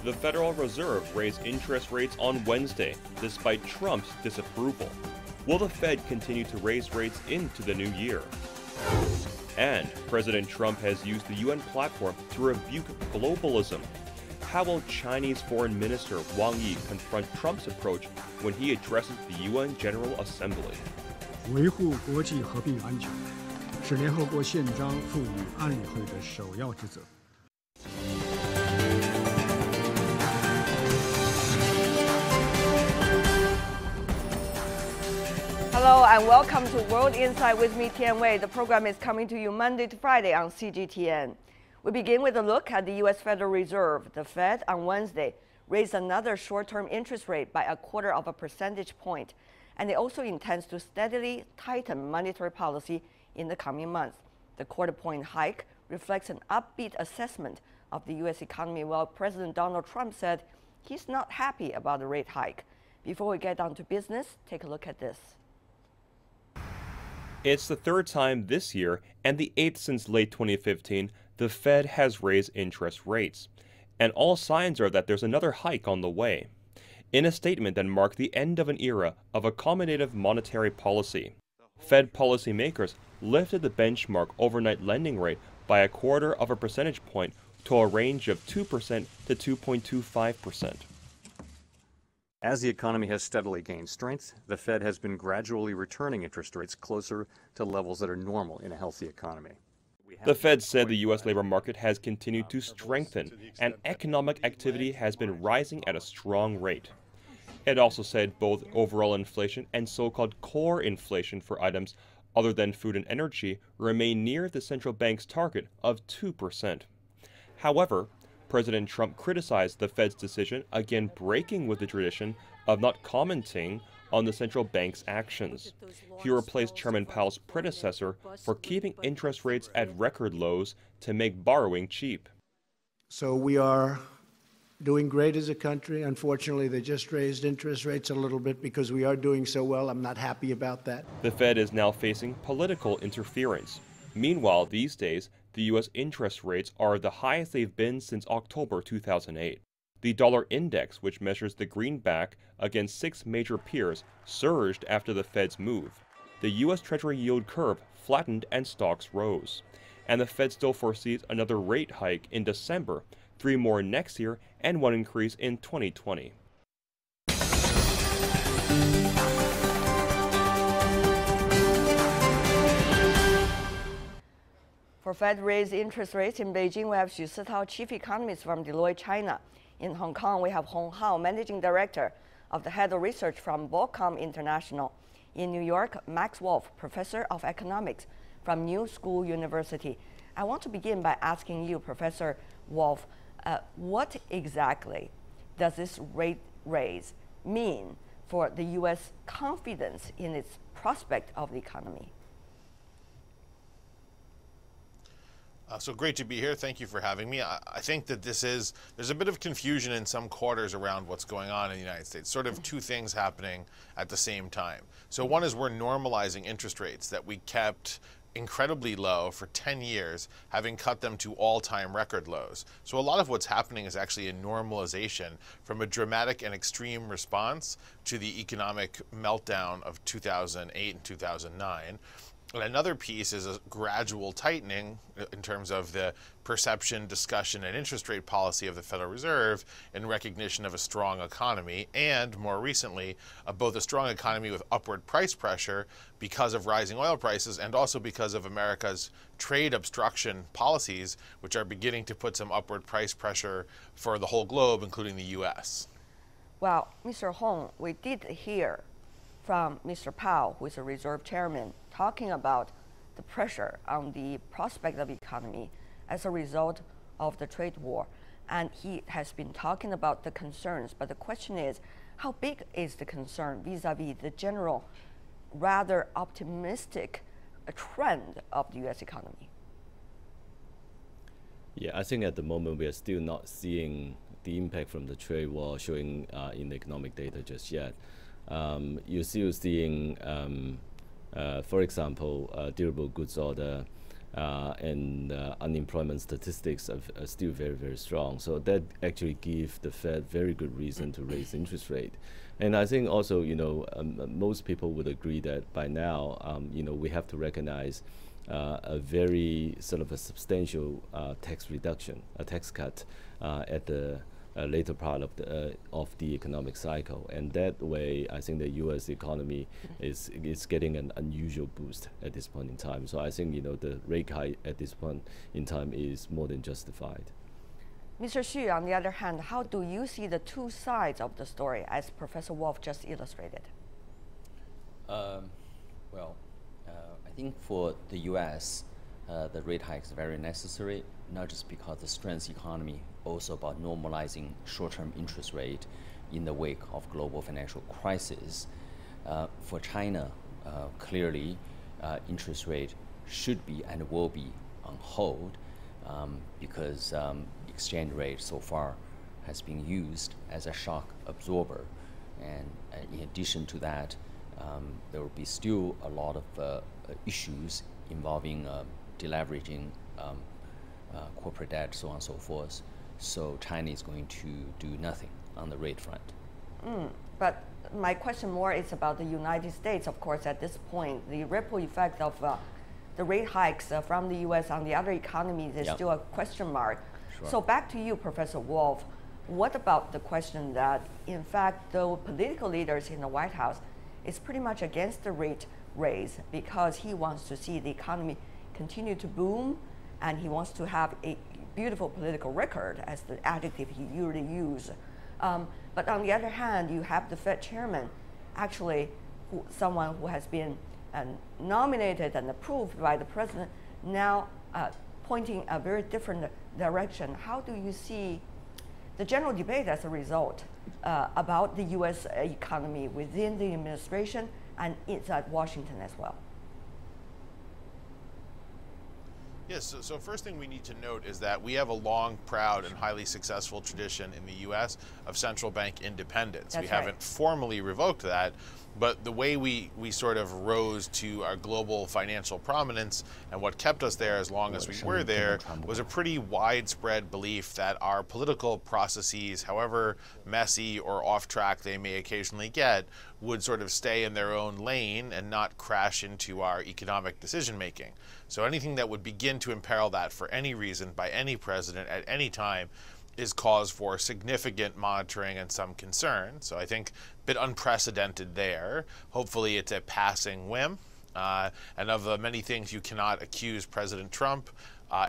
The Federal Reserve raised interest rates on Wednesday, despite Trump's disapproval. Will the Fed continue to raise rates into the new year? And President Trump has used the UN platform to rebuke globalism. How will Chinese Foreign Minister Wang Yi confront Trump's approach when he addresses the UN General Assembly? 维护国际和平安全是联合国宪章赋予安理会的首要职责。 Hello and welcome to World Insight with me, Tian Wei. The program is coming to you Monday to Friday on CGTN. We begin with a look at the U.S. Federal Reserve. The Fed on Wednesday raised another short-term interest rate by 0.25 percentage point, and it also intends to steadily tighten monetary policy in the coming months. The quarter-point hike reflects an upbeat assessment of the U.S. economy, while President Donald Trump said he's not happy about the rate hike. Before we get down to business, take a look at this. It's the third time this year, and the eighth since late 2015, the Fed has raised interest rates. And all signs are that there's another hike on the way. In a statement that marked the end of an era of accommodative monetary policy, Fed policymakers lifted the benchmark overnight lending rate by 0.25 percentage point to a range of 2% to 2.25%. As the economy has steadily gained strength, the Fed has been gradually returning interest rates closer to levels that are normal in a healthy economy. The Fed said the U.S. labor market has continued to strengthen and economic activity has been rising at a strong rate. It also said both overall inflation and so-called core inflation for items other than food and energy remain near the central bank's target of 2%. However, President Trump criticized the Fed's decision, again breaking with the tradition of not commenting on the central bank's actions. He replaced Chairman Powell's predecessor for keeping interest rates at record lows to make borrowing cheap. So we are doing great as a country. Unfortunately, they just raised interest rates a little bit because we are doing so well. I'm not happy about that. The Fed is now facing political interference. Meanwhile, these days, the U.S. interest rates are the highest they've been since October 2008. The dollar index, which measures the greenback against 6 major peers, surged after the Fed's move. The U.S. Treasury yield curve flattened and stocks rose. And the Fed still foresees another rate hike in December, 3 more next year, and 1 increase in 2020. For Fed raised interest rates in Beijing, we have Xu Sitao, chief economist from Deloitte, China. In Hong Kong, we have Hong Hao, managing director of the head of research from Bocom International. In New York, Max Wolf, professor of economics from New School University. I want to begin by asking you, Professor Wolf, what exactly does this rate raise mean for the U.S. confidence in its prospect of the economy? So great to be here. Thank you for having me. I think that there's a bit of confusion in some quarters around what's going on in the United States, sort of two things happening at the same time. So one is we're normalizing interest rates that we kept incredibly low for 10 years, having cut them to all-time record lows. So a lot of what's happening is actually a normalization from a dramatic and extreme response to the economic meltdown of 2008 and 2009. And another piece is a gradual tightening in terms of the perception, discussion, and interest rate policy of the Federal Reserve in recognition of a strong economy, and more recently, both a strong economy with upward price pressure because of rising oil prices and also because of America's trade obstruction policies, which are beginning to put some upward price pressure for the whole globe, including the U.S. Well, Mr. Hong, we did hear from Mr. Powell, who is a Reserve Chairman, talking about the pressure on the prospect of economy as a result of the trade war. And he has been talking about the concerns, but the question is, how big is the concern vis-a-vis the general, rather optimistic trend of the U.S. economy? Yeah, I think at the moment we are still not seeing the impact from the trade war showing in the economic data just yet. You're still seeing, for example, durable goods order and unemployment statistics are still very, very strong. So that actually gives the Fed very good reason to raise interest rate. And I think also, most people would agree that by now, we have to recognize a very sort of a substantial tax reduction, a tax cut at the later part of the economic cycle, and that way I think the U.S. economy is getting an unusual boost at this point in time. So I think the rate hike at this point in time is more than justified. Mr. Xu, on the other hand, how do you see the two sides of the story, as Professor Wolf just illustrated? I think for the U.S., the rate hike is very necessary, not just because the strength economy, also about normalizing short-term interest rate in the wake of global financial crisis. For China, clearly, interest rate should be and will be on hold because exchange rate so far has been used as a shock absorber. And in addition to that, there will be still a lot of issues involving deleveraging corporate debt, so on and so forth. So China is going to do nothing on the rate front. But my question more is about the United States. Of course, at this point, the ripple effect of the rate hikes from the U.S. on the other economies is still a question mark. Sure. So back to you, Professor Wolf. What about the question that, in fact, the political leaders in the White House is pretty much against the rate raise because he wants to see the economy continue to boom, and he wants to have a beautiful political record, as the adjective he usually uses. But on the other hand, you have the Fed chairman, actually someone who has been nominated and approved by the president, now pointing a very different direction. How do you see the general debate as a result about the U.S. economy within the administration and inside Washington as well? Yes, so first thing we need to note is that we have a long, proud, and highly successful tradition in the U.S. of central bank independence. That's we haven't formally revoked that, but the way we sort of rose to our global financial prominence and what kept us there as long as we were there was a pretty widespread belief that our political processes, however messy or off track they may occasionally get, would sort of stay in their own lane and not crash into our economic decision making. So anything that would begin to imperil that for any reason by any president at any time is cause for significant monitoring and some concern. So I think a bit unprecedented there. Hopefully it's a passing whim. And of the many things you cannot accuse President Trump,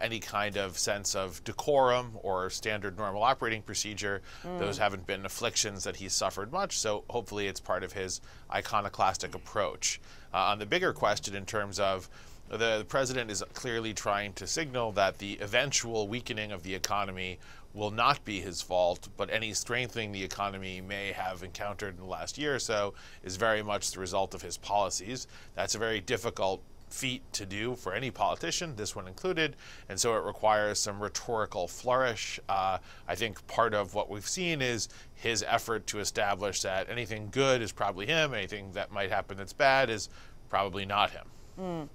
any kind of sense of decorum or standard normal operating procedure, those haven't been afflictions that he's suffered much. So hopefully it's part of his iconoclastic approach. On the bigger question in terms of the president is clearly trying to signal that the eventual weakening of the economy will not be his fault, but any strengthening the economy may have encountered in the last year or so is very much the result of his policies. That's a very difficult feat to do for any politician, this one included, and so it requires some rhetorical flourish. I think part of what we've seen is his effort to establish that anything good is probably him, anything that might happen that's bad is probably not him.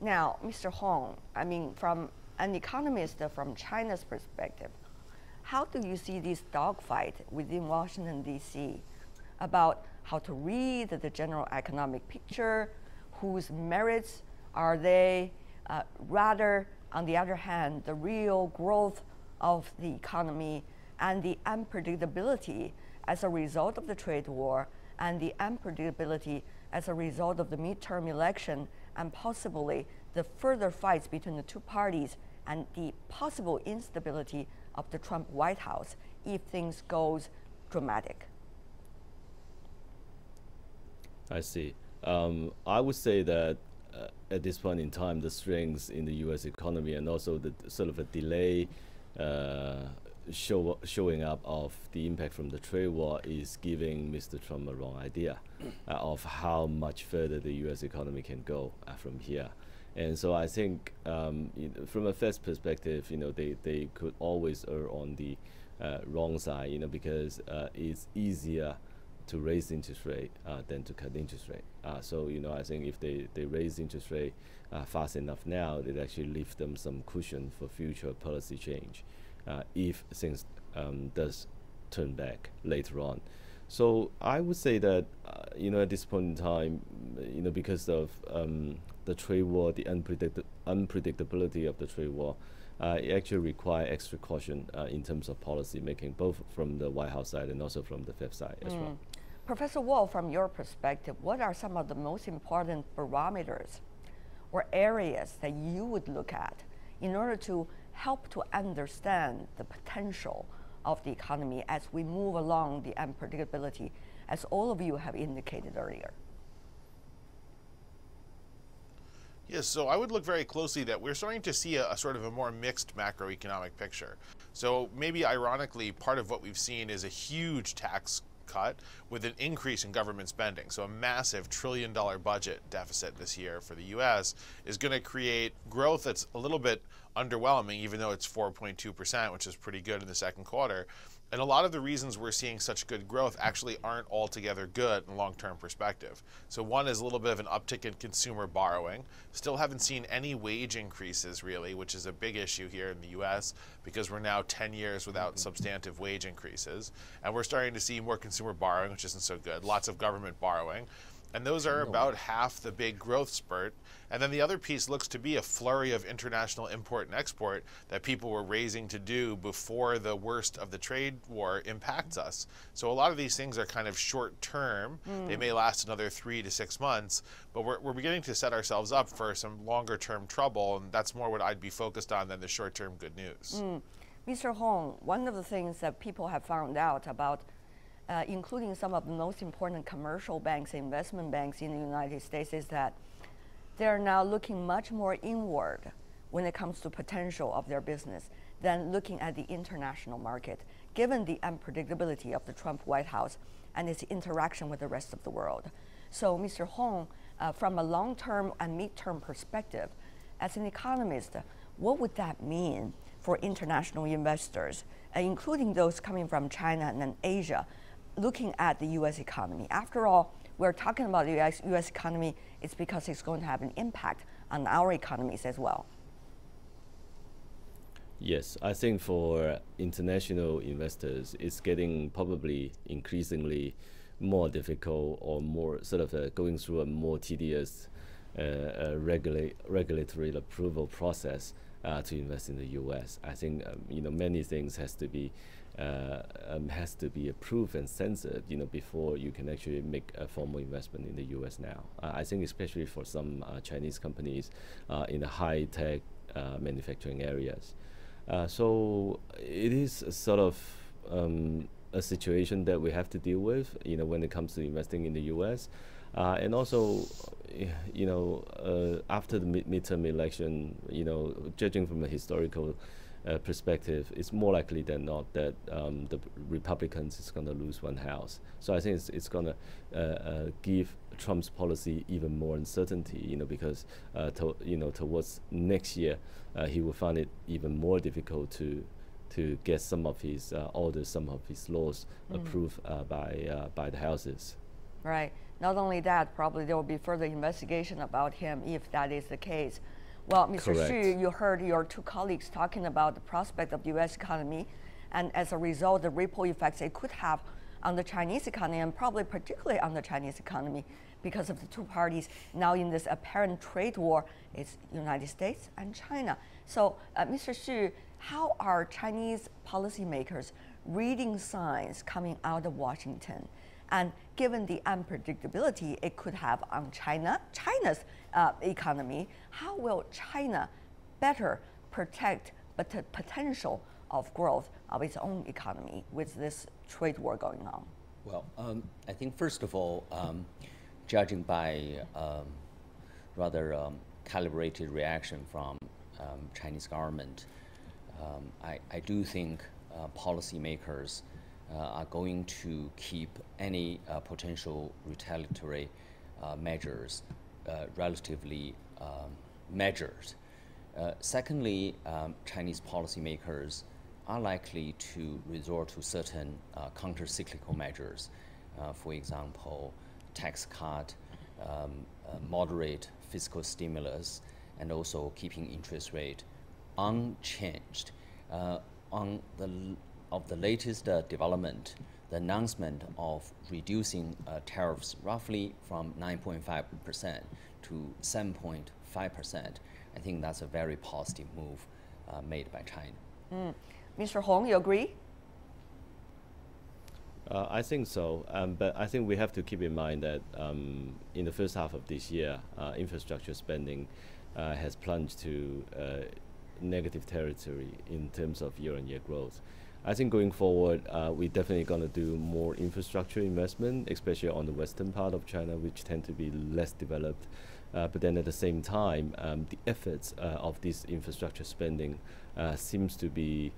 Now, Mr. Hong, I mean, from an economist from China's perspective, how do you see this dogfight within Washington, D.C. about how to read the general economic picture, whose merits are they, rather, on the other hand, the real growth of the economy and the unpredictability as a result of the trade war and the unpredictability as a result of the midterm election and possibly the further fights between the two parties and the possible instability of the Trump White House if things goes dramatic? I see. I would say that at this point in time, the strengths in the U.S. economy and also the sort of a delay showing up of the impact from the trade war is giving Mr. Trump a wrong idea of how much further the U.S. economy can go from here. And so I think from a Fed's perspective, they could always err on the wrong side, because it's easier to raise interest rate than to cut interest rate. So I think if they raise interest rate fast enough now, it actually leaves them some cushion for future policy change if things does turn back later on. So I would say that at this point in time, because of the trade war, the unpredictability of the trade war, it actually requires extra caution in terms of policy making, both from the White House side and also from the Fed side as well. Professor Wall, from your perspective, what are some of the most important barometers or areas that you would look at in order to help to understand the potential of the economy as we move along the unpredictability, as all of you have indicated earlier? Yes, so I would look very closely that we're starting to see a sort of a more mixed macroeconomic picture. So maybe ironically, part of what we've seen is a huge tax cut with an increase in government spending. So a massive $1 trillion budget deficit this year for the US is going to create growth that's a little bit underwhelming, even though it's 4.2%, which is pretty good in the second quarter. And a lot of the reasons we're seeing such good growth actually aren't altogether good in a long-term perspective. So one is a little bit of an uptick in consumer borrowing. Still haven't seen any wage increases really, which is a big issue here in the US because we're now 10 years without substantive wage increases. And we're starting to see more consumer borrowing, which isn't so good. Lots of government borrowing. And those are about half the big growth spurt. And then the other piece looks to be a flurry of international import and export that people were raising to do before the worst of the trade war impacts us. So a lot of these things are kind of short term. They may last another 3 to 6 months, but we're beginning to set ourselves up for some longer term trouble. And that's more what I'd be focused on than the short term good news. Mr. Hong, one of the things that people have found out about including some of the most important commercial banks, investment banks in the United States, is that they're now looking much more inward when it comes to potential of their business than looking at the international market, given the unpredictability of the Trump White House and its interaction with the rest of the world. So, Mr. Hong, from a long-term and mid-term perspective, as an economist, what would that mean for international investors, including those coming from China and then Asia, looking at the U.S. economy? After all, we're talking about the U.S. economy, it's because it's going to have an impact on our economies as well. Yes, I think for international investors, it's getting probably increasingly more difficult or more sort of going through a more tedious regulatory approval process to invest in the U.S. I think many things has to be approved and censored, before you can actually make a formal investment in the U.S. now. I think especially for some Chinese companies in the high-tech manufacturing areas. So it is sort of a situation that we have to deal with, when it comes to investing in the U.S. And also, after the midterm election, judging from a historical perspective, it's more likely than not that the Republicans is going to lose one house. So I think it's going to give Trump's policy even more uncertainty, because towards next year, he will find it even more difficult to get some of his orders, some of his laws approved by the houses. Right. Not only that, probably there will be further investigation about him if that is the case. Well, Mr. Xu, you heard your two colleagues talking about the prospect of the U.S. economy, and as a result, the ripple effects it could have on the Chinese economy, and probably particularly on the Chinese economy, because of the two parties now in this apparent trade war, it's United States and China. So, Mr. Xu, how are Chinese policymakers reading signs coming out of Washington? And given the unpredictability it could have on China's economy, how will China better protect the potential of growth of its own economy with this trade war going on? Well, I think first of all, judging by rather calibrated reaction from Chinese government, I do think policymakers are going to keep any potential retaliatory measures relatively measured. Secondly, Chinese policymakers are likely to resort to certain counter-cyclical measures. For example, tax cut, moderate fiscal stimulus, and also keeping interest rate unchanged. On the latest development, the announcement of reducing tariffs roughly from 9.5% to 7.5%, I think that's a very positive move made by China. Mr. Hong, you agree? I think so, but I think we have to keep in mind that in the first half of this year, infrastructure spending has plunged to negative territory in terms of year-on-year growth. I think going forward, we're definitely going to do more infrastructure investment, especially on the western part of China, which tend to be less developed. But then at the same time, the efforts of this infrastructure spending seems to be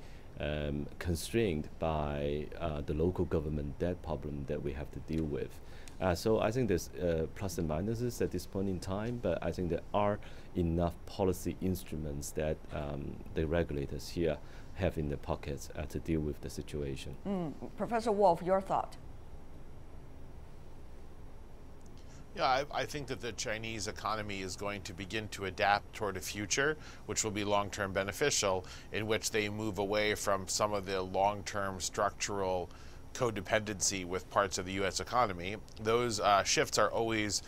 constrained by the local government debt problem that we have to deal with. So I think there's plus and minuses at this point in time, but I think there are enough policy instruments that the regulators here have in their pockets to deal with the situation. Professor Wolf, your thought? Yeah, I think that the Chinese economy is going to begin to adapt toward a future which will be long-term beneficial, in which they move away from some of the long-term structural codependency with parts of the U.S. economy. Those shifts are always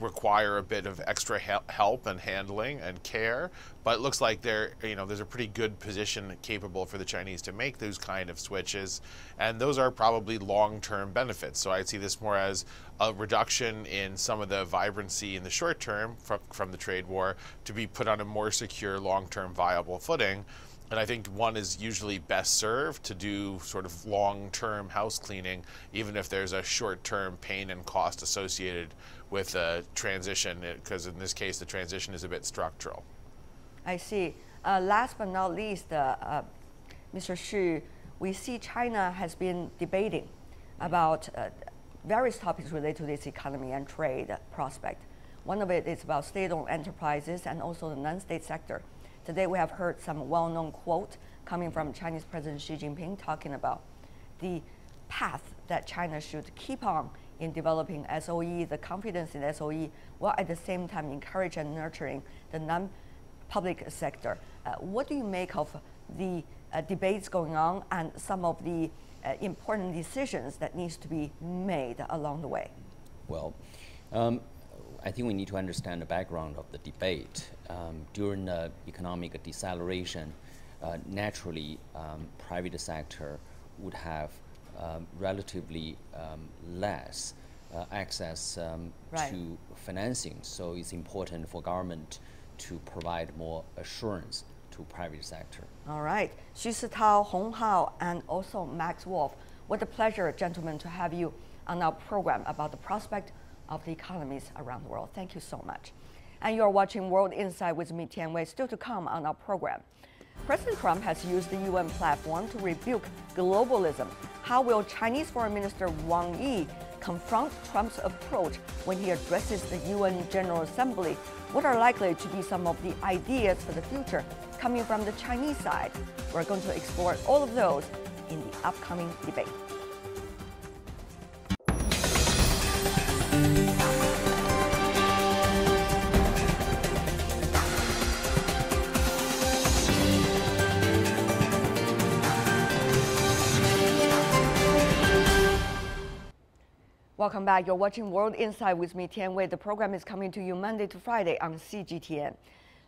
require a bit of extra help and handling and care, but it looks like there's a pretty good position capable for the Chinese to make those kind of switches, and those are probably long-term benefits. So I'd see this more as a reduction in some of the vibrancy in the short term from the trade war to be put on a more secure, long-term viable footing. And I think one is usually best served to do sort of long-term house cleaning, even if there's a short-term pain and cost associated with a transition, because in this case, the transition is a bit structural. I see. Last but not least, Mr. Xu, we see China has been debating about various topics related to this economy and trade prospect. One of it is about state-owned enterprises and also the non-state sector. Today we have heard some well-known quote coming from Chinese President Xi Jinping talking about the path that China should keep on in developing SOE, the confidence in SOE, while at the same time encourage and nurturing the non-public sector. What do you make of the debates going on and some of the important decisions that needs to be made along the way? Well, I think we need to understand the background of the debate. During the economic deceleration, naturally, private sector would have relatively less access to financing. So it's important for government to provide more assurance to private sector. All right. Xu Sitao, Hong Hao, and also Max Wolf. What a pleasure, gentlemen, to have you on our program about the prospect of the economies around the world. Thank you so much. And you're watching World Insight with me, Tian Wei, still to come on our program. President Trump has used the UN platform to rebuke globalism. How will Chinese Foreign Minister Wang Yi confront Trump's approach when he addresses the UN General Assembly? What are likely to be some of the ideas for the future coming from the Chinese side? We're going to explore all of those in the upcoming debate. Welcome back. You're watching World Insight with me, Tian Wei. The program is coming to you Monday to Friday on CGTN.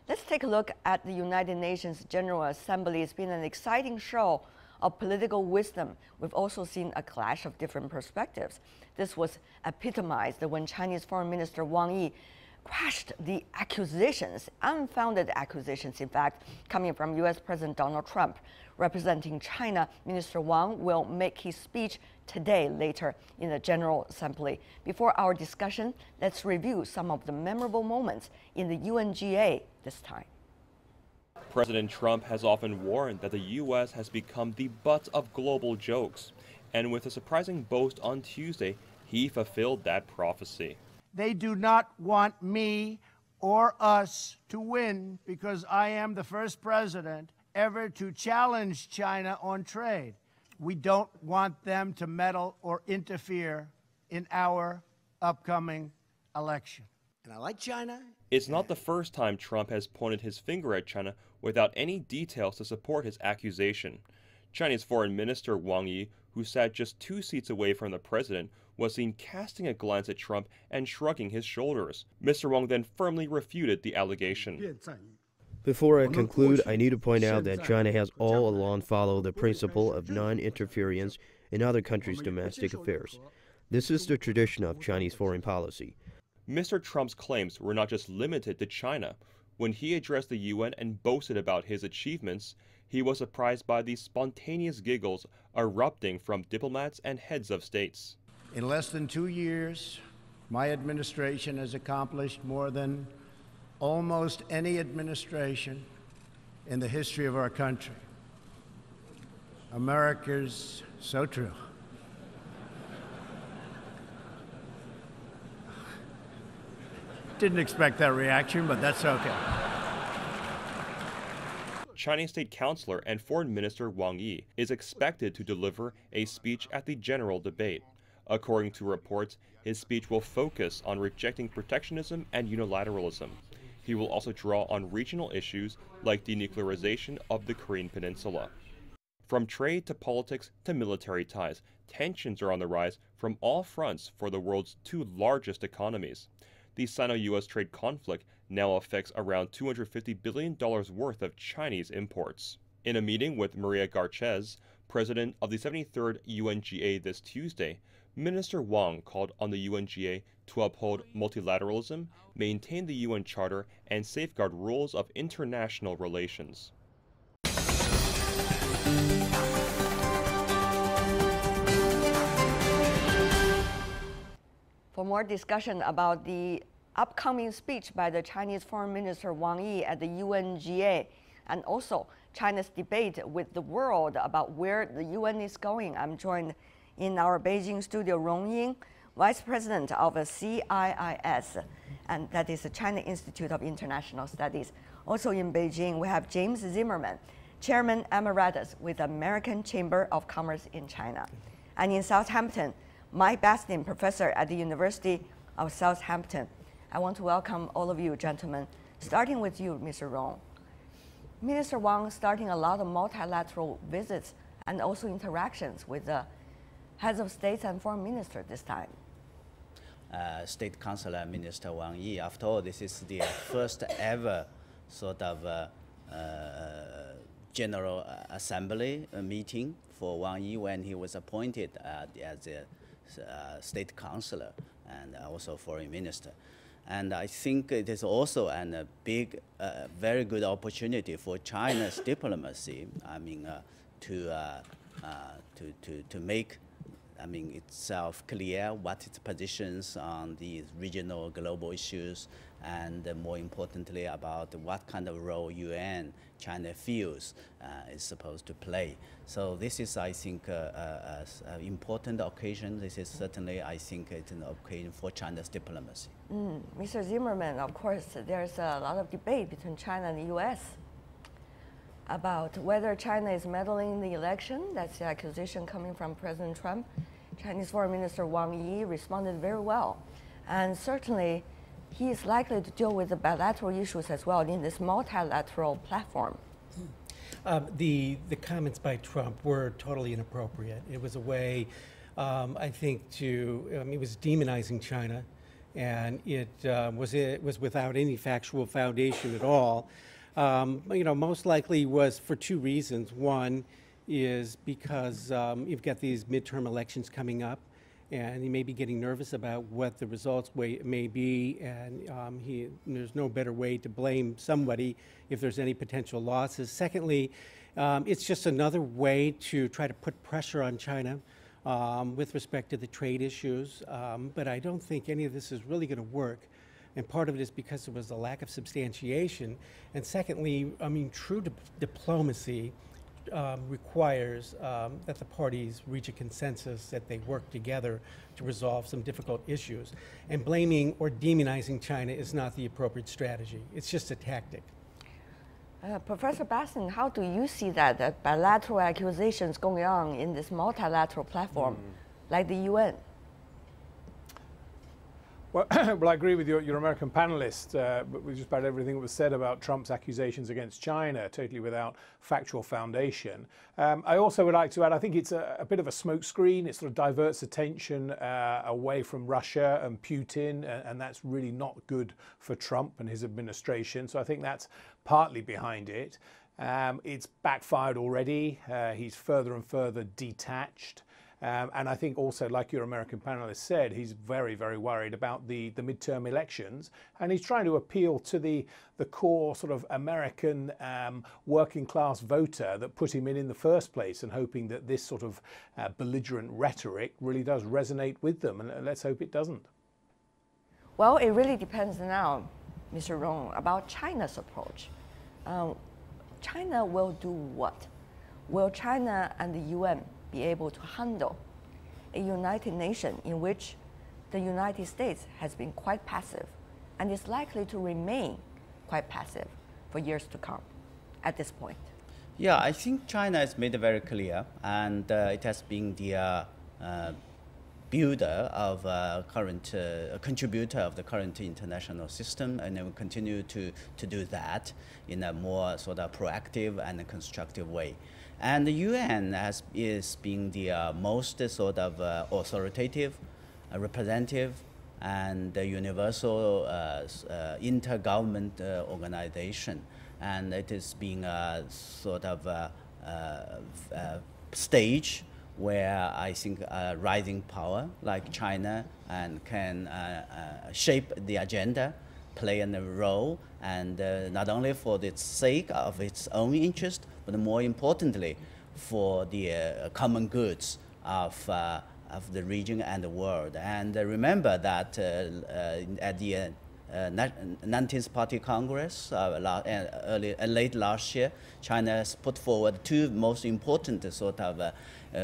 Let's take a look at the United Nations General Assembly. It's been an exciting show of political wisdom. We've also seen a clash of different perspectives. This was epitomized when Chinese Foreign Minister Wang Yi crashed the accusations, unfounded accusations, in fact, coming from U.S. President Donald Trump. Representing China, Minister Wang will make his speech today, later in the General Assembly. Before our discussion, let's review some of the memorable moments in the UNGA this time. President Trump has often warned that the U.S. has become the butt of global jokes. And with a surprising boast on Tuesday, he fulfilled that prophecy. They do not want me or us to win because I am the first president ever to challenge China on trade. We don't want them to meddle or interfere in our upcoming election. And I like China. It's not the first time Trump has pointed his finger at China without any details to support his accusation. Chinese Foreign Minister Wang Yi, who sat just 2 seats away from the president, was seen casting a glance at Trump and shrugging his shoulders. Mr. Wang then firmly refuted the allegation. Before I conclude, I need to point out that China has all along followed the principle of non-interference in other countries' domestic affairs. This is the tradition of Chinese foreign policy. Mr. Trump's claims were not just limited to China. When he addressed the UN and boasted about his achievements, he was surprised by the spontaneous giggles erupting from diplomats and heads of states. In less than 2 years, my administration has accomplished more than almost any administration in the history of our country. America's so true. Didn't expect that reaction, but that's okay. Chinese State Councilor and Foreign Minister Wang Yi is expected to deliver a speech at the general debate. According to reports, his speech will focus on rejecting protectionism and unilateralism. He will also draw on regional issues like denuclearization of the Korean Peninsula. From trade to politics to military ties, tensions are on the rise from all fronts for the world's 2 largest economies. The Sino-US trade conflict now affects around $250 billion worth of Chinese imports. In a meeting with Maria Garcés, president of the 73rd UNGA this Tuesday, Minister Wang called on the UNGA to uphold multilateralism, maintain the UN Charter, and safeguard rules of international relations. For more discussion about the upcoming speech by the Chinese Foreign Minister Wang Yi at the UNGA and also China's debate with the world about where the UN is going, I'm joined in our Beijing studio Rong Ying, Vice President of CIIS, and that is the China Institute of International Studies. Also in Beijing, we have James Zimmerman, Chairman Emeritus with the American Chamber of Commerce in China. And in Southampton, Mike Bastin, professor at the University of Southampton. I want to welcome all of you, gentlemen, starting with you, Mr. Rong. Minister Wang starting a lot of multilateral visits and also interactions with the heads of states and foreign ministers this time. State Councilor Minister Wang Yi, after all, this is the first ever sort of General Assembly meeting for Wang Yi when he was appointed as a State Councilor and also Foreign Minister. And I think it is also a big, very good opportunity for China's diplomacy. I mean, to make, I mean, itself clear what its positions on these regional global issues, and more importantly about what kind of role UN China feels is supposed to play. So this is, I think, an important occasion. This is certainly, I think, it's an occasion for China's diplomacy. Mr. Zimmerman, of course, there's a lot of debate between China and the U.S. about whether China is meddling in the election. That's the accusation coming from President Trump. Chinese Foreign Minister Wang Yi responded very well. And certainly, he is likely to deal with the bilateral issues as well in this multilateral platform. The comments by Trump were totally inappropriate. It was a way, I think, to, it was demonizing China, and it was without any factual foundation at all. Most likely was for 2 reasons. One is because you've got these midterm elections coming up, and he may be getting nervous about what the results may be, and there's no better way to blame somebody if there's any potential losses. Secondly, it's just another way to try to put pressure on China with respect to the trade issues, but I don't think any of this is really going to work. And part of it is because there was a lack of substantiation. And secondly, true diplomacy requires that the parties reach a consensus, that they work together to resolve some difficult issues. And blaming or demonizing China is not the appropriate strategy. It's just a tactic. Professor Bastin, how do you see that bilateral accusations going on in this multilateral platform, like the UN? Well, well, I agree with your American panelist with just about everything that was said about Trump's accusations against China, totally without factual foundation. I also would like to add, I think it's a bit of a smokescreen. It sort of diverts attention away from Russia and Putin, and that's really not good for Trump and his administration. So I think that's partly behind it. It's backfired already. He's further and further detached. And I think also, like your American panelist said, he's very, very worried about the midterm elections. And he's trying to appeal to the core sort of American working class voter that put him in the first place, and hoping that this sort of belligerent rhetoric really does resonate with them. And let's hope it doesn't. Well, it really depends now, Mr. Rong, about China's approach. China will do what? Will China and the UN be able to handle a United Nations in which the United States has been quite passive and is likely to remain quite passive for years to come at this point? Yeah, I think China has made it very clear, and it has been the builder of current contributor of the current international system, and it will continue to do that in a more sort of proactive and constructive way. And the UN is being the most sort of authoritative, representative, and universal intergovernment organization. And it is being a sort of stage where I think rising power like China and can shape the agenda, play a role, and not only for the sake of its own interest, but more importantly, for the common goods of the region and the world. And remember that at the 19th Party Congress late last year, China has put forward two most important sort of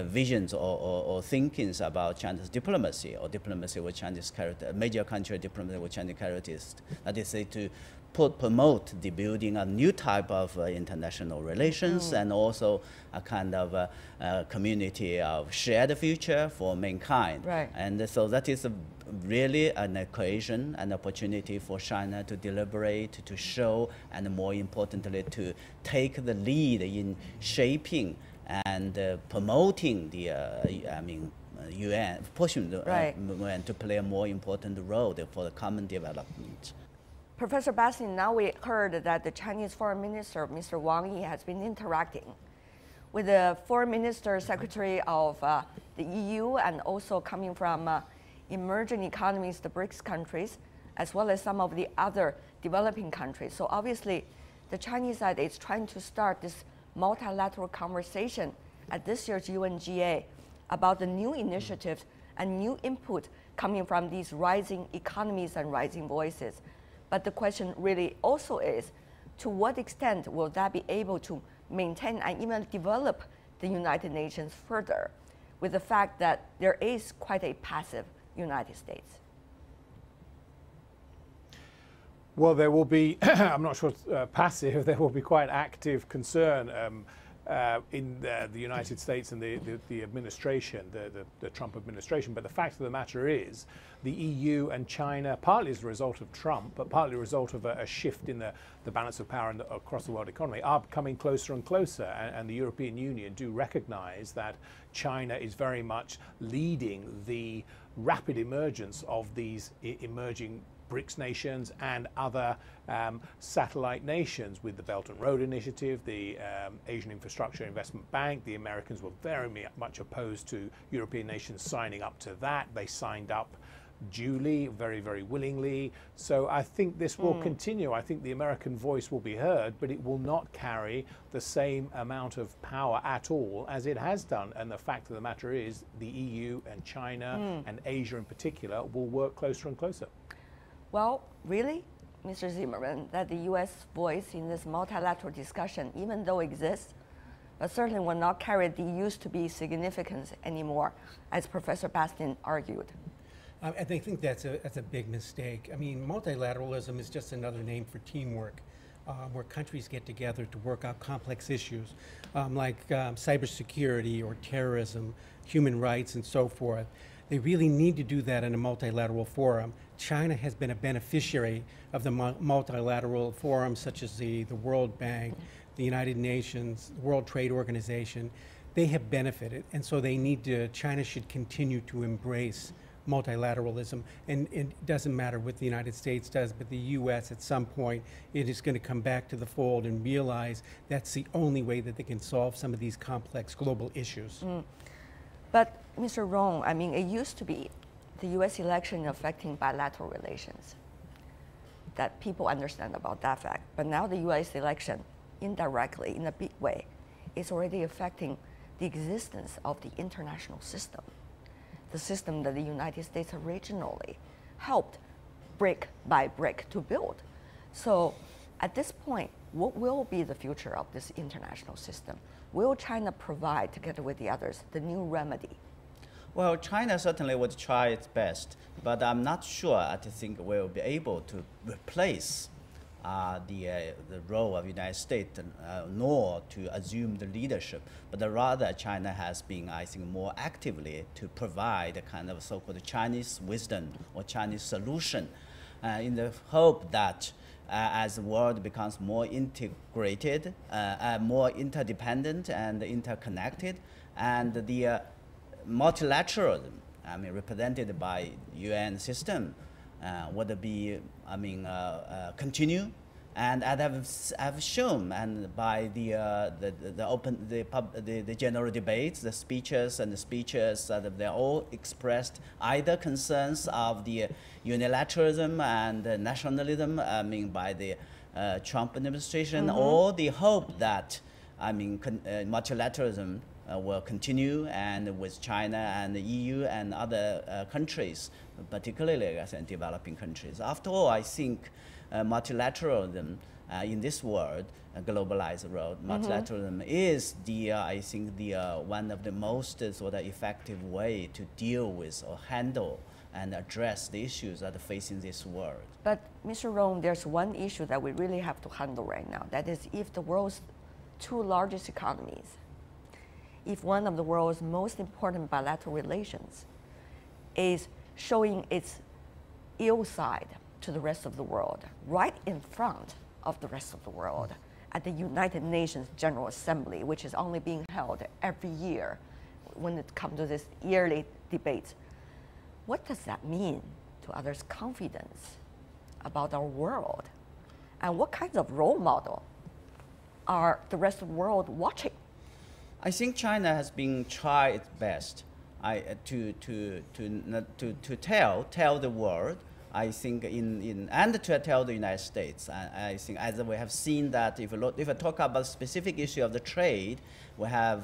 visions or thinkings about China's diplomacy, or diplomacy with Chinese character, major country diplomacy with Chinese characteristics. That is to promote the building a new type of international relations, and also a kind of community of shared future for mankind. Right. And so that is really an occasion, an opportunity for China to deliberate, to show, and more importantly, to take the lead in shaping and promoting the, UN, pushing the UN to play a more important role for the common development. Professor Bastin, now we heard that the Chinese Foreign Minister, Mr. Wang Yi, has been interacting with the Foreign Minister, Secretary of the EU, and also coming from emerging economies, the BRICS countries, as well as some of the other developing countries. So obviously, the Chinese side is trying to start this multilateral conversation at this year's UNGA about the new initiatives and new input coming from these rising economies and rising voices. But the question really also is, to what extent will that be able to maintain and even develop the United Nations further, with the fact that there is quite a passive United States? Well, there will be, I'm not sure passive, there will be quite active concern in the United States and the administration, the Trump administration. But the fact of the matter is, the EU and China, partly as a result of Trump, but partly a result of a shift in the balance of power across the world economy, are coming closer and closer. And the European Union do recognize that China is very much leading the rapid emergence of these emerging BRICS nations and other satellite nations, with the Belt and Road Initiative, the Asian Infrastructure Investment Bank. The Americans were very much opposed to European nations signing up to that. They signed up duly, very, very willingly. So I think this will continue. I think the American voice will be heard, but it will not carry the same amount of power at all as it has done. And the fact of the matter is, the EU and China and Asia in particular will work closer and closer. Well, really, Mr. Zimmerman, that the U.S. voice in this multilateral discussion, even though it exists, but certainly will not carry the used-to-be significance anymore, as Professor Bastin argued. I think that's a big mistake. I mean, multilateralism is just another name for teamwork. where countries get together to work out complex issues like cybersecurity or terrorism, human rights, and so forth. They really need to do that in a multilateral forum. China has been a beneficiary of the multilateral forums such as the World Bank, the United Nations, the World Trade Organization. They have benefited, and so they need to, China should continue to embrace multilateralism, and it doesn't matter what the United States does, but the U.S. at some point, it is going to come back to the fold and realize that's the only way that they can solve some of these complex global issues. But Mr. Rong, I mean, it used to be the U.S. election affecting bilateral relations, that people understand about that fact. But now the U.S. election, indirectly, in a big way, is already affecting the existence of the international system, the system that the United States originally helped brick by brick to build. So at this point, what will be the future of this international system? Will China provide, together with the others, the new remedy? Well, China certainly would try its best, but I'm not sure I think we'll be able to replace the role of the United States, nor to assume the leadership, but rather China has been, I think, more actively to provide a kind of so-called Chinese wisdom or Chinese solution in the hope that as the world becomes more integrated, more interdependent and interconnected, and the multilateralism, I mean, represented by UN system, would be, I mean, continue, and as I've shown, and by the general debates, the speeches, they're all expressed either concerns of the unilateralism and nationalism, I mean, by the Trump administration, or the hope that, I mean, multilateralism will continue, and with China and the EU and other countries, particularly I think developing countries. After all, I think multilateralism in this world, a globalized world, multilateralism is the I think the one of the most sort of effective way to deal with or handle and address the issues that are facing this world. But Mr. Rong, there's one issue that we really have to handle right now. That is, if the world's two largest economies, if one of the world's most important bilateral relations is showing its ill side to the rest of the world, right in front of the rest of the world, at the United Nations General Assembly, which is only being held every year when it comes to this yearly debate, what does that mean to others' confidence about our world? And what kinds of role model are the rest of the world watching? I think China has been trying its best to tell the world. I think and to tell the United States. I think as we have seen that if I talk about specific issue of the trade, we have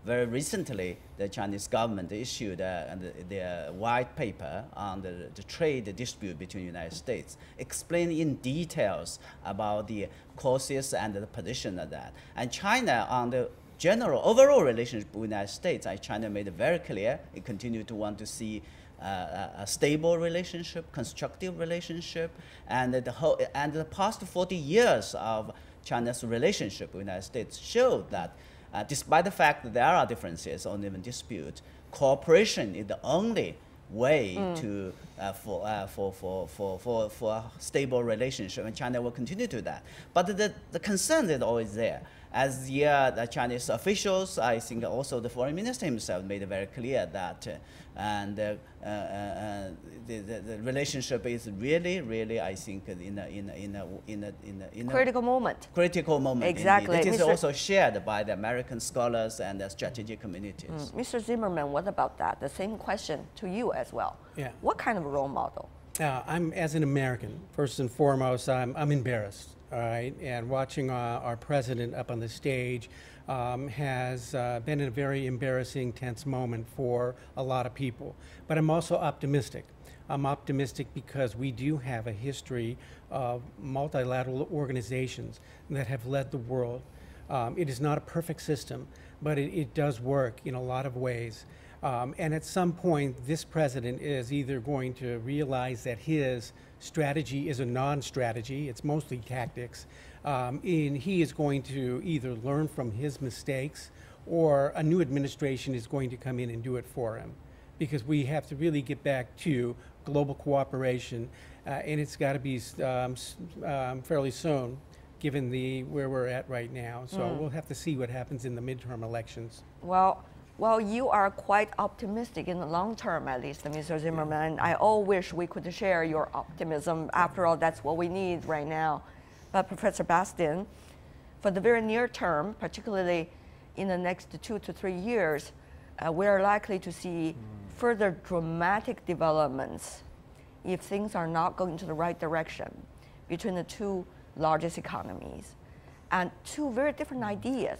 very recently the Chinese government issued the white paper on the trade dispute between the United States, explaining in details about the causes and the position of that. And China on the general overall relationship with the United States, China made it very clear it continued to want to see a stable relationship, constructive relationship, and the past 40 years of China's relationship with the United States showed that despite the fact that there are differences or even disputes, cooperation is the only way to for a stable relationship, and China will continue to do that. But the concern is always there. As the Chinese officials, I think also the foreign minister himself made it very clear that the relationship is really, I think, in a critical moment. Critical moment. Exactly. Indeed. It is also shared by the American scholars and the strategic communities. Mr. Zimmerman, what about that? The same question to you as well. Yeah. What kind of role model? I'm, as an American, first and foremost, I'm embarrassed. All right, and watching our president up on the stage has been a very embarrassing, tense moment for a lot of people. But I'm also optimistic. I'm optimistic because we do have a history of multilateral organizations that have led the world. It is not a perfect system, but it does work in a lot of ways. And at some point, this president is either going to realize that his strategy is a non-strategy, it's mostly tactics, And he is going to either learn from his mistakes, or a new administration is going to come in and do it for him. Because we have to really get back to global cooperation, and it's got to be fairly soon, given where we're at right now. So we'll have to see what happens in the midterm elections. Well, you are quite optimistic in the long term, at least, Mr. Zimmerman. I all wish we could share your optimism. After all, that's what we need right now. But Professor Bastian, for the very near term, particularly in the next 2 to 3 years, we're likely to see further dramatic developments if things are not going to the right direction between the two largest economies, and two very different ideas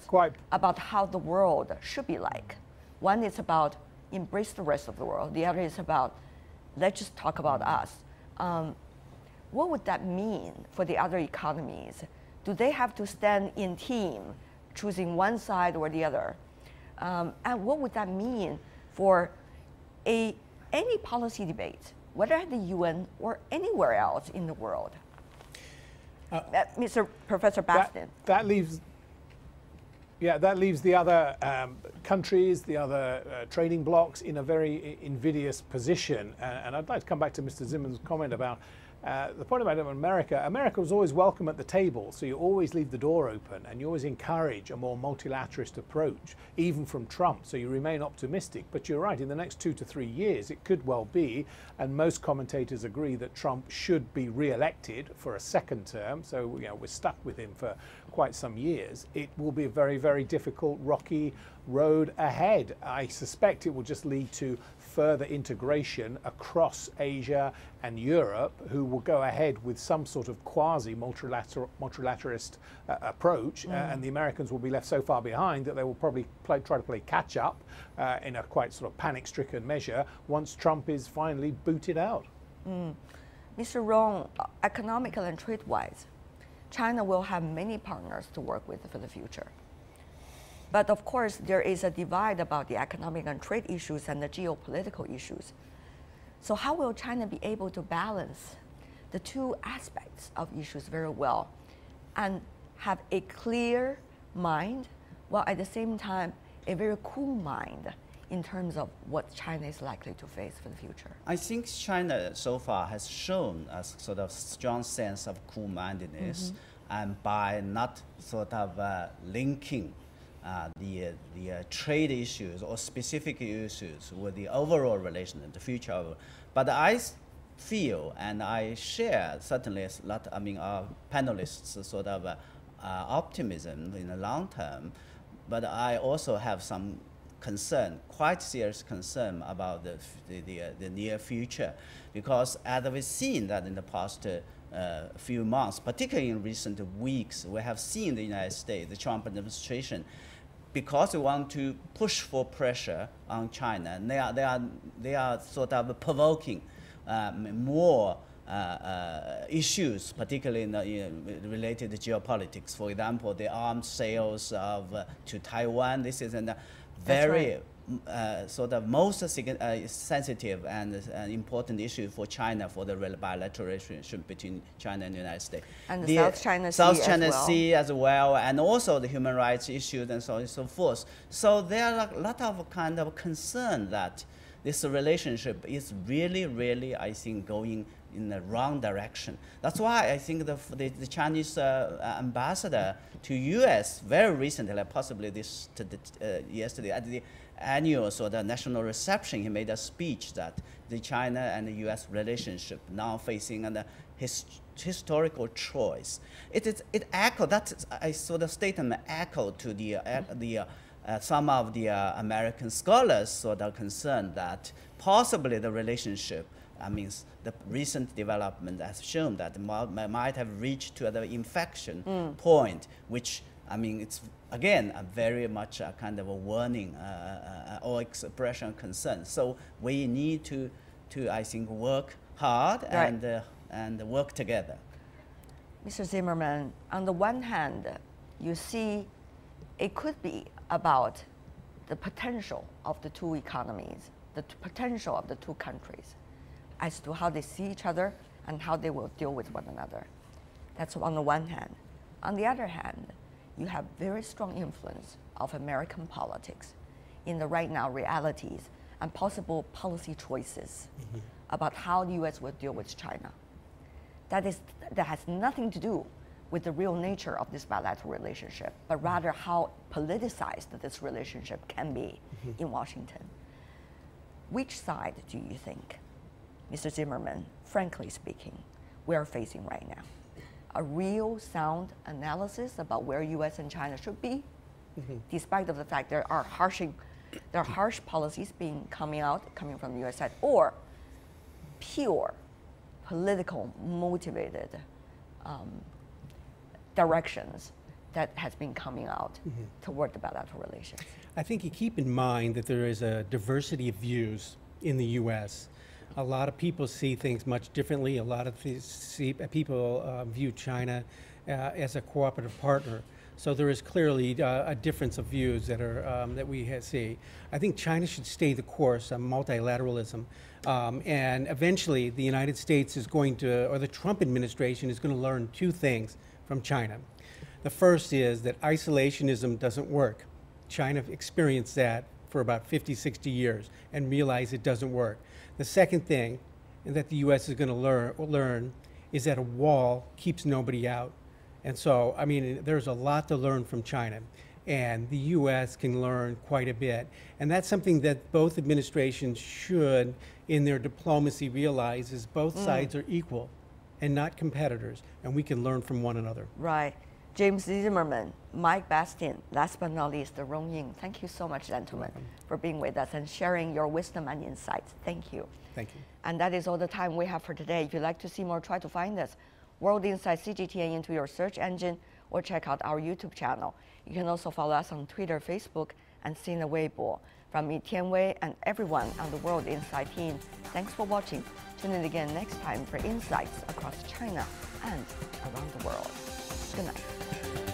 about how the world should be like. One is about embrace the rest of the world. The other is about let's just talk about us. What would that mean for the other economies? Do they have to stand in team, choosing one side or the other? And what would that mean for any policy debate, whether at the UN or anywhere else in the world? Mr. Professor Bastian. That leaves the other countries, the other trading blocs in a very invidious position. And I'd like to come back to Mr. Zimmerman's comment about the point about America. America was always welcome at the table, so you always leave the door open and you always encourage a more multilateralist approach, even from Trump, so you remain optimistic. But you're right, in the next 2 to 3 years, it could well be, and most commentators agree, that Trump should be re-elected for a second term, so we're stuck with him for quite some years. It will be a very, very difficult, rocky road ahead. I suspect it will just lead to further integration across Asia and Europe, who will go ahead with some sort of quasi-multilateralist approach, and the Americans will be left so far behind that they will probably try to play catch-up in a quite sort of panic-stricken measure once Trump is finally booted out. Mr. Rong, economical and trade-wise, China will have many partners to work with for the future. But of course, there is a divide about the economic and trade issues and the geopolitical issues. So how will China be able to balance the two aspects of issues very well and have a clear mind, while at the same time a very cool mind in terms of what China is likely to face for the future? I think China so far has shown a sort of strong sense of cool-mindedness, and by not sort of linking the trade issues or specific issues with the overall relation and the future. But I feel, and I share certainly a lot, our panelists' sort of optimism in the long term, but I also have some concern, quite serious concern about the near future, because as we've seen that in the past few months, particularly in recent weeks, we have seen the United States, the Trump administration, because they want to push for pressure on China, and they are sort of provoking more issues, particularly related to geopolitics. For example, the arms sales to Taiwan. This is a very sort of most sensitive and important issue for China, for the bilateral relationship between China and the United States. And the South China Sea as well, and also the human rights issues and so on and so forth. So there are a lot of kind of concern that this relationship is really, really, I think, going in the wrong direction. That's why I think the Chinese ambassador to U.S. very recently, possibly yesterday, at the annual sort of national reception, he made a speech that the China and the U.S. relationship now facing a historical choice. It echoed, that I saw the statement echoed to some of the American scholars sort of concerned that possibly the relationship, the recent development has shown that might have reached to the inflection point, which it's again very much a kind of a warning or expression of concern. So we need to I think work hard and work together. Mr. Zimmerman, on the one hand, you see it could be about the potential of the two economies, the potential of the two countries, as to how they see each other and how they will deal with one another. That's on the one hand. On the other hand, you have very strong influence of American politics in the right now realities and possible policy choices about how the U.S. will deal with China. That has nothing to do with the real nature of this bilateral relationship, but rather how politicized this relationship can be in Washington. Which side do you think, Mr. Zimmerman, frankly speaking, we are facing right now? A real sound analysis about where U.S. and China should be, despite of the fact there are harsh policies coming from the U.S. side, or pure political motivated directions that has been coming out toward the bilateral relations? I think you keep in mind that there is a diversity of views in the U.S. A lot of people see things much differently. A lot of people view China as a cooperative partner. So there is clearly a difference of views that we see. I think China should stay the course on multilateralism, and eventually the United States is going to, or the Trump administration is going to learn two things from China. The first is that isolationism doesn't work. China experienced that for about 50, 60 years and realized it doesn't work. The second thing that the U.S. is going to learn is that a wall keeps nobody out. And so, I mean, there's a lot to learn from China, and the U.S. can learn quite a bit. And that's something that both administrations should, in their diplomacy, realize is both sides are equal and not competitors, and we can learn from one another. Right. James Zimmerman, Mike Bastian, last but not least, Rong Ying. Thank you so much, gentlemen, for being with us and sharing your wisdom and insights. Thank you. Thank you. And that is all the time we have for today. If you'd like to see more, try to find us, World Insight CGTN, into your search engine, or check out our YouTube channel. You can also follow us on Twitter, Facebook, and Sina Weibo. From me, Tian Wei, and everyone on the World Insight team, thanks for watching. Tune in again next time for insights across China and around the world. Good night.